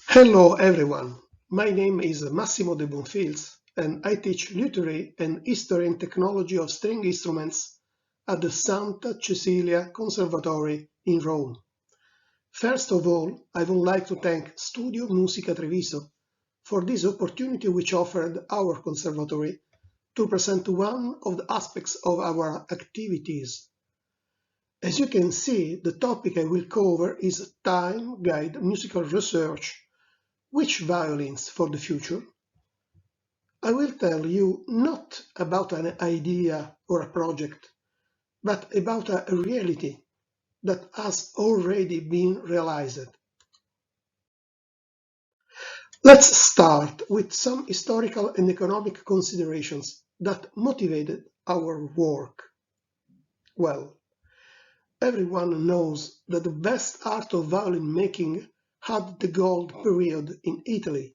Hello everyone, my name is Massimo de Bonfils and I teach lutherie and history and technology of string instruments at the Santa Cecilia Conservatory in Rome. First of all, I would like to thank Studio Musica Treviso for this opportunity which offered our conservatory to present one of the aspects of our activities. As you can see, the topic I will cover is time guide musical research. Which violins for the future? I will tell you not about an idea or a project, but about a reality that has already been realized. Let's start with some historical and economic considerations that motivated our work. Well, everyone knows that the best art of violin making had the gold period in Italy.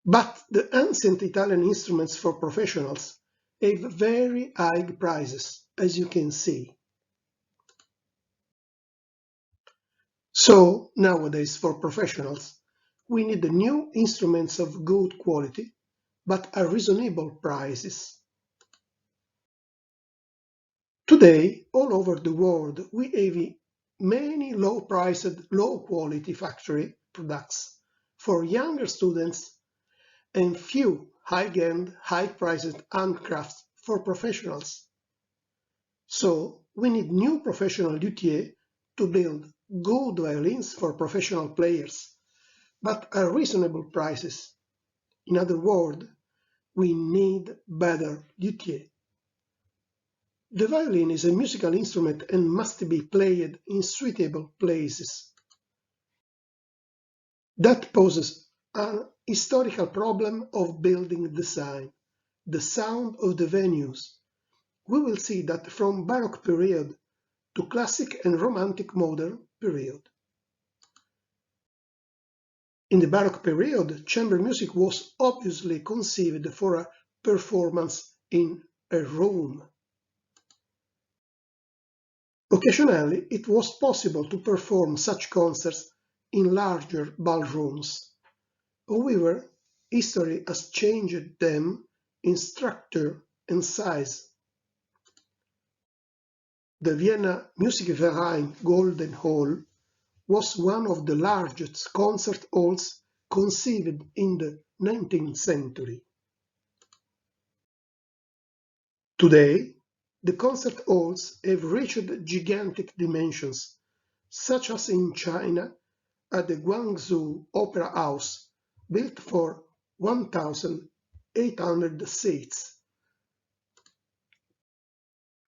But the ancient Italian instruments for professionals have very high prices, as you can see. So nowadays for professionals, we need new instruments of good quality, but at reasonable prices. Today, all over the world, we have many low-priced, low-quality factory products for younger students and few high-end, high-priced handcrafts for professionals. So we need new professional luthier to build good violins for professional players, but at reasonable prices. In other words, we need better luthier. The violin is a musical instrument and must be played in suitable places. That poses an historical problem of building design, the sound of the venues. We will see that from Baroque period to classic and romantic modern period. In the Baroque period, chamber music was obviously conceived for a performance in a room. Occasionally, it was possible to perform such concerts in larger ballrooms. However, history has changed them in structure and size. The Vienna Musikverein Golden Hall was one of the largest concert halls conceived in the 19th century. Today, the concert halls have reached gigantic dimensions, such as in China at the Guangzhou Opera House, built for 1,800 seats,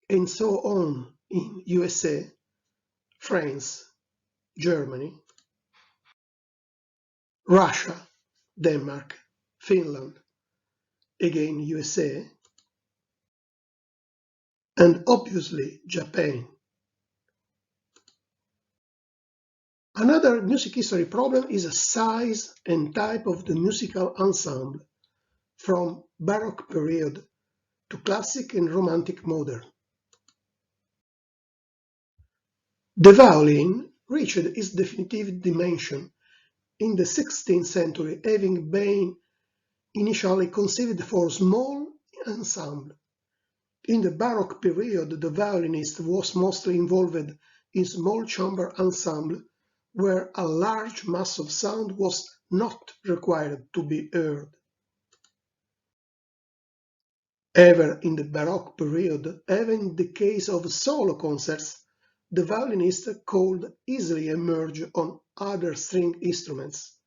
and so on in USA, France, Germany, Russia, Denmark, Finland, again USA, and obviously Japan. Another music history problem is the size and type of the musical ensemble, from Baroque period to classic and romantic modern. The violin reached its definitive dimension in the 16th century, having been initially conceived for small ensemble. In the Baroque period, the violinist was mostly involved in small chamber ensemble, where a large mass of sound was not required to be heard. Ever in the Baroque period, even in the case of solo concerts, the violinist could easily emerge on other string instruments.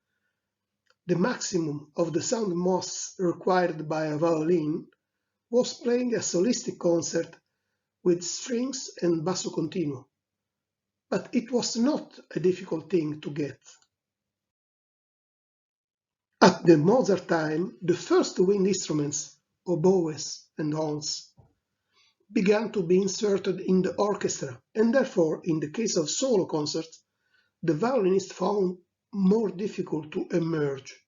The maximum of the sound mass required by a violin was playing a solistic concert with strings and basso continuo, but it was not a difficult thing to get. At the Mozart time, the first wind instruments, oboes and horns, began to be inserted in the orchestra, and therefore, in the case of solo concerts, the violinist found more difficult to emerge.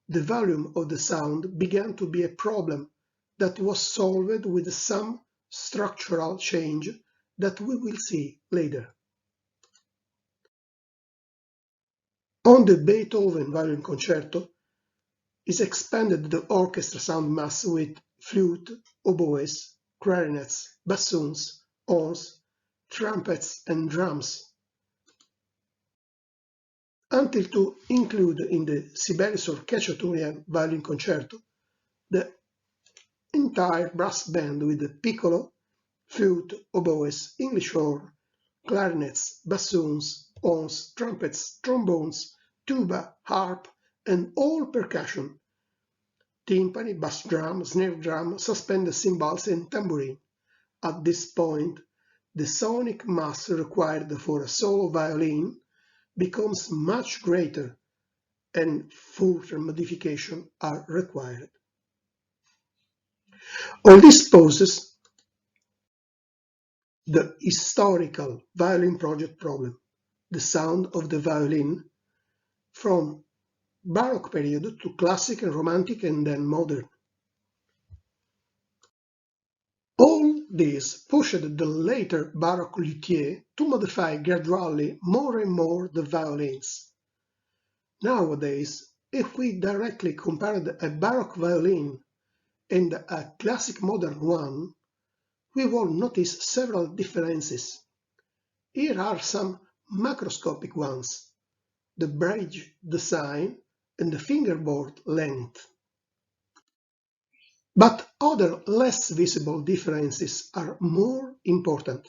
The volume of the sound began to be a problem that was solved with some structural change that we will see later. On the Beethoven Violin Concerto is expanded the orchestra sound mass with flute, oboes, clarinets, bassoons, horns, trumpets and drums, until to include in the Sibelius or Cacciatorian Violin Concerto the entire brass band with the piccolo, flute, oboes, English horn, clarinets, bassoons, horns, trumpets, trombones, tuba, harp, and all percussion, timpani, bass drum, snare drum, suspended cymbals, and tambourine. At this point, the sonic mass required for a solo violin becomes much greater, and further modifications are required. All this poses the historical violin project problem, the sound of the violin from Baroque period to classic and romantic and then modern. All this pushed the later Baroque luthier to modify gradually more and more the violins. Nowadays, if we directly compared a Baroque violin and a classic modern one, we will notice several differences. Here are some macroscopic ones: the bridge design and the fingerboard length. But other less visible differences are more important: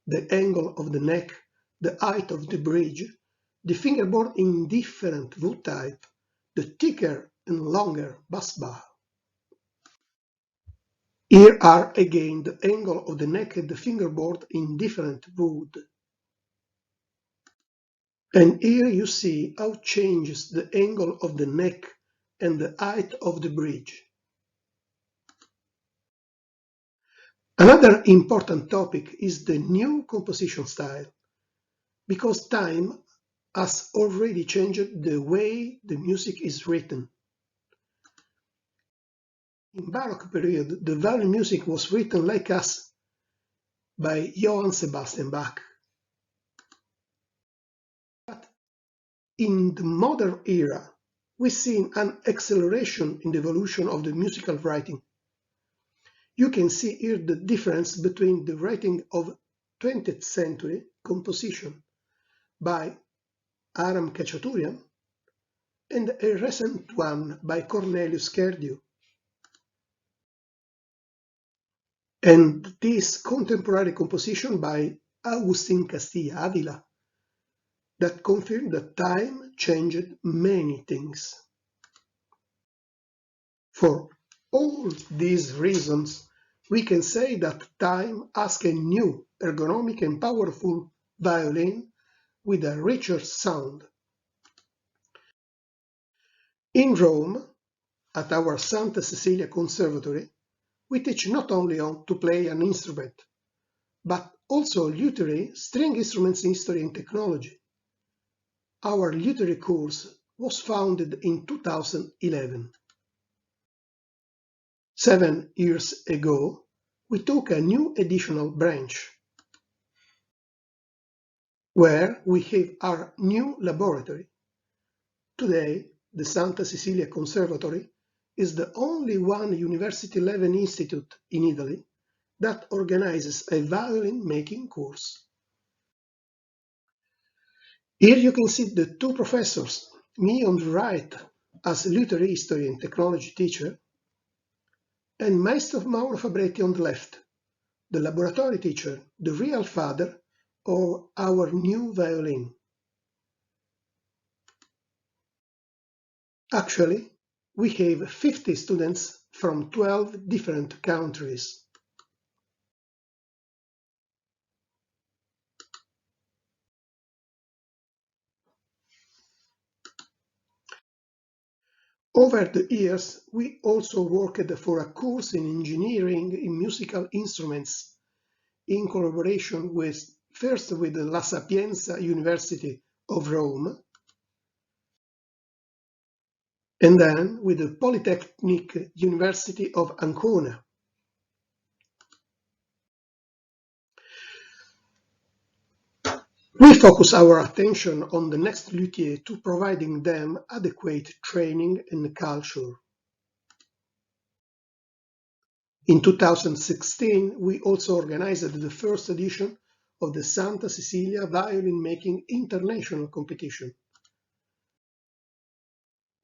the angle of the neck, the height of the bridge, the fingerboard in different wood type, the thicker and longer bass bar. Here are again the angle of the neck and the fingerboard in different wood. And here you see how changes the angle of the neck and the height of the bridge. Another important topic is the new composition style, because time has already changed the way the music is written. In Baroque period, the violin music was written like us by Johann Sebastian Bach. But in the modern era, we see an acceleration in the evolution of the musical writing. You can see here the difference between the writing of 20th century composition by Aram Khachaturian and a recent one by Cornelius Kerdiu, and this contemporary composition by Agustin Castilla Avila that confirmed that time changed many things. For all these reasons, we can say that time asked a new, ergonomic and powerful violin with a richer sound. In Rome, at our Santa Cecilia Conservatory, we teach not only how to play an instrument, but also lutherie, string instruments history and technology. Our lutherie course was founded in 2011. 7 years ago, we took a new additional branch, where we have our new laboratory. Today, the Santa Cecilia Conservatory is the only one university-level institute in Italy that organizes a violin-making course. Here you can see the two professors, me on the right as lutherie history and technology teacher, and Maestro Mauro Fabretti on the left, the laboratory teacher, the real father of our new violin. Actually, we have 50 students from 12 different countries. Over the years, we also worked for a course in engineering in musical instruments in collaboration first with La Sapienza University of Rome, and then with the Polytechnic University of Ancona. We focus our attention on the next luthier to providing them adequate training and culture. In 2016, we also organized the first edition of the Santa Cecilia Violin Making International Competition,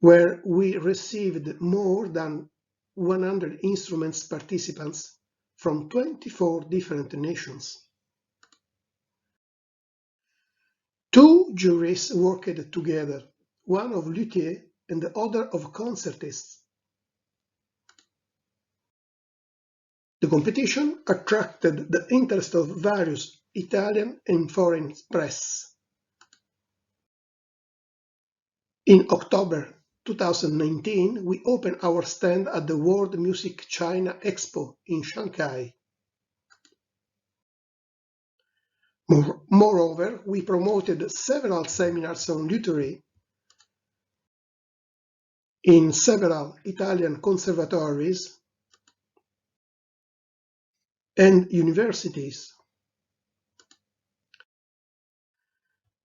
where we received more than 100 instruments participants from 24 different nations. Two juries worked together, one of luthier and the other of concertists. The competition attracted the interest of various Italian and foreign press. In October 2019, we opened our stand at the World Music China Expo in Shanghai. Moreover, we promoted several seminars on lutherie in several Italian conservatories and universities,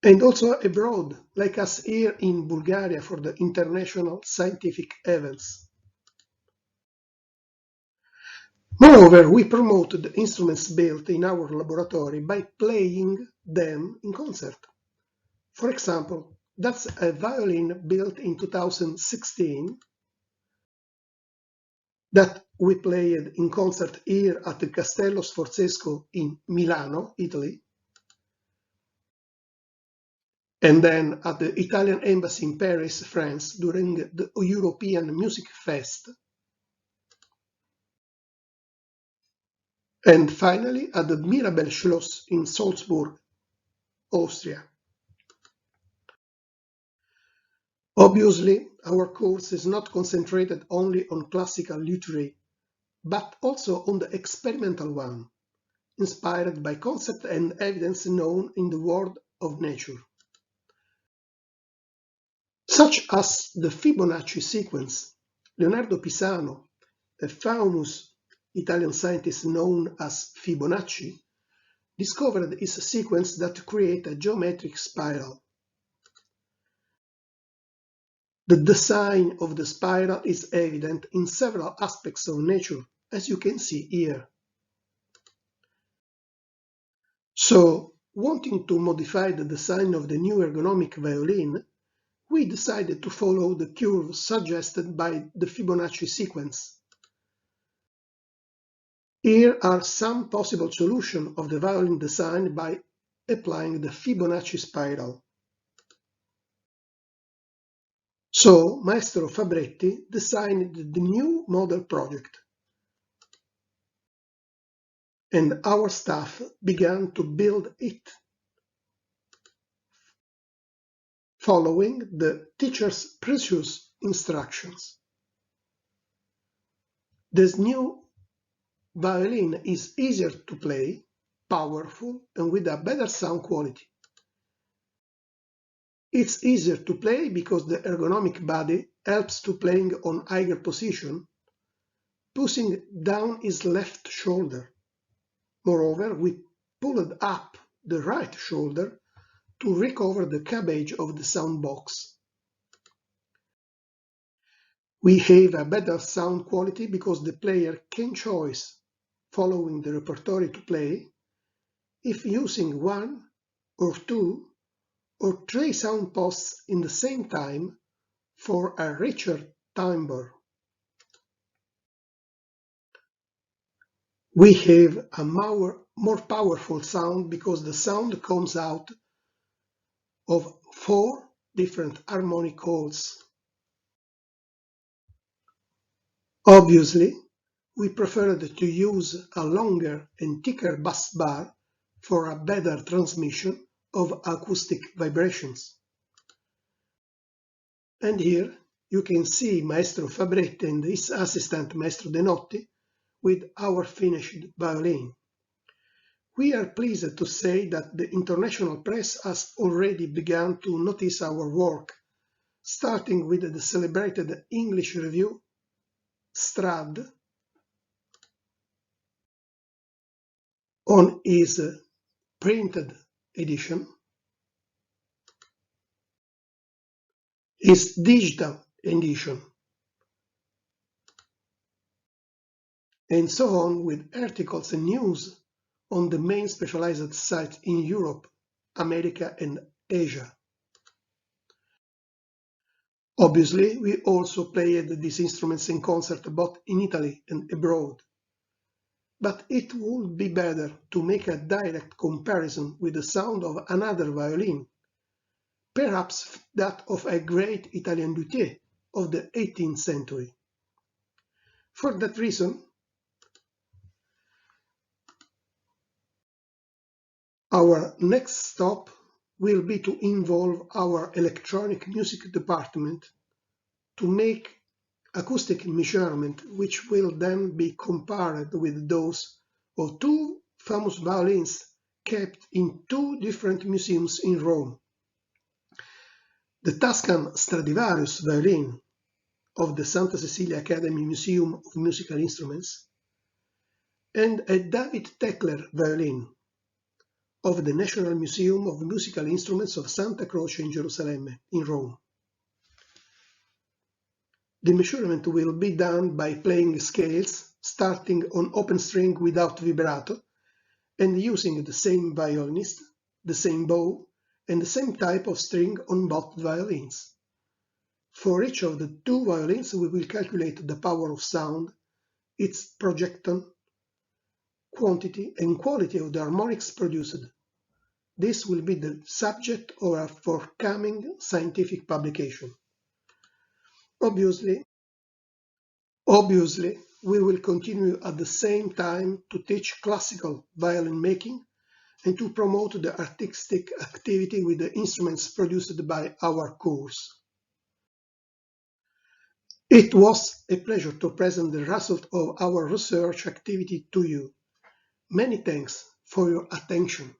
and also abroad, like us here in Bulgaria for the international scientific events. Moreover, we promoted the instruments built in our laboratory by playing them in concert. For example, that's a violin built in 2016 that we played in concert here at the Castello Sforzesco in Milano, Italy, and then at the Italian Embassy in Paris, France, during the European Music Fest, and finally at the Mirabel Schloss in Salzburg, Austria. Obviously, our course is not concentrated only on classical lutherie, but also on the experimental one, inspired by concept and evidence known in the world of nature, such as the Fibonacci sequence. Leonardo Pisano, a famous Italian scientist known as Fibonacci, discovered this sequence that creates a geometric spiral. The design of the spiral is evident in several aspects of nature, as you can see here. So, wanting to modify the design of the new ergonomic violin, we decided to follow the curve suggested by the Fibonacci sequence. Here are some possible solutions of the violin design by applying the Fibonacci spiral. So, Maestro Fabretti designed the new model project, and our staff began to build it, following the teacher's precious instructions. This new violin is easier to play, powerful, and with a better sound quality. It's easier to play because the ergonomic body helps to playing on higher position, pushing down his left shoulder. Moreover, we pulled up the right shoulder to recover the cabbage of the sound box. We have a better sound quality because the player can choose, following the repertoire to play, if using one or two or three sound posts in the same time for a richer timbre. We have a more powerful sound because the sound comes out of 4 different harmonic holes. Obviously, we preferred to use a longer and thicker bass bar for a better transmission of acoustic vibrations. And here you can see Maestro Fabretti and his assistant Maestro De Notti with our finished violin. We are pleased to say that the international press has already begun to notice our work, starting with the celebrated English review Strad on his printed edition, its digital edition, and so on with articles and news on the main specialized sites in Europe, America and Asia. Obviously, we also played these instruments in concert both in Italy and abroad. But it would be better to make a direct comparison with the sound of another violin, perhaps that of a great Italian luthier of the 18th century. For that reason, our next stop will be to involve our electronic music department to make acoustic measurement, which will then be compared with those of two famous violins kept in two different museums in Rome. The Tuscan Stradivarius violin of the Santa Cecilia Academy Museum of Musical Instruments and a David Techler violin of the National Museum of Musical Instruments of Santa Croce in Jerusalem, in Rome. The measurement will be done by playing scales starting on open string without vibrato and using the same violinist, the same bow, and the same type of string on both violins. For each of the two violins we will calculate the power of sound, its projection, quantity and quality of the harmonics produced. This will be the subject of a forthcoming scientific publication. Obviously, we will continue at the same time to teach classical violin making and to promote the artistic activity with the instruments produced by our course. It was a pleasure to present the result of our research activity to you. Many thanks for your attention.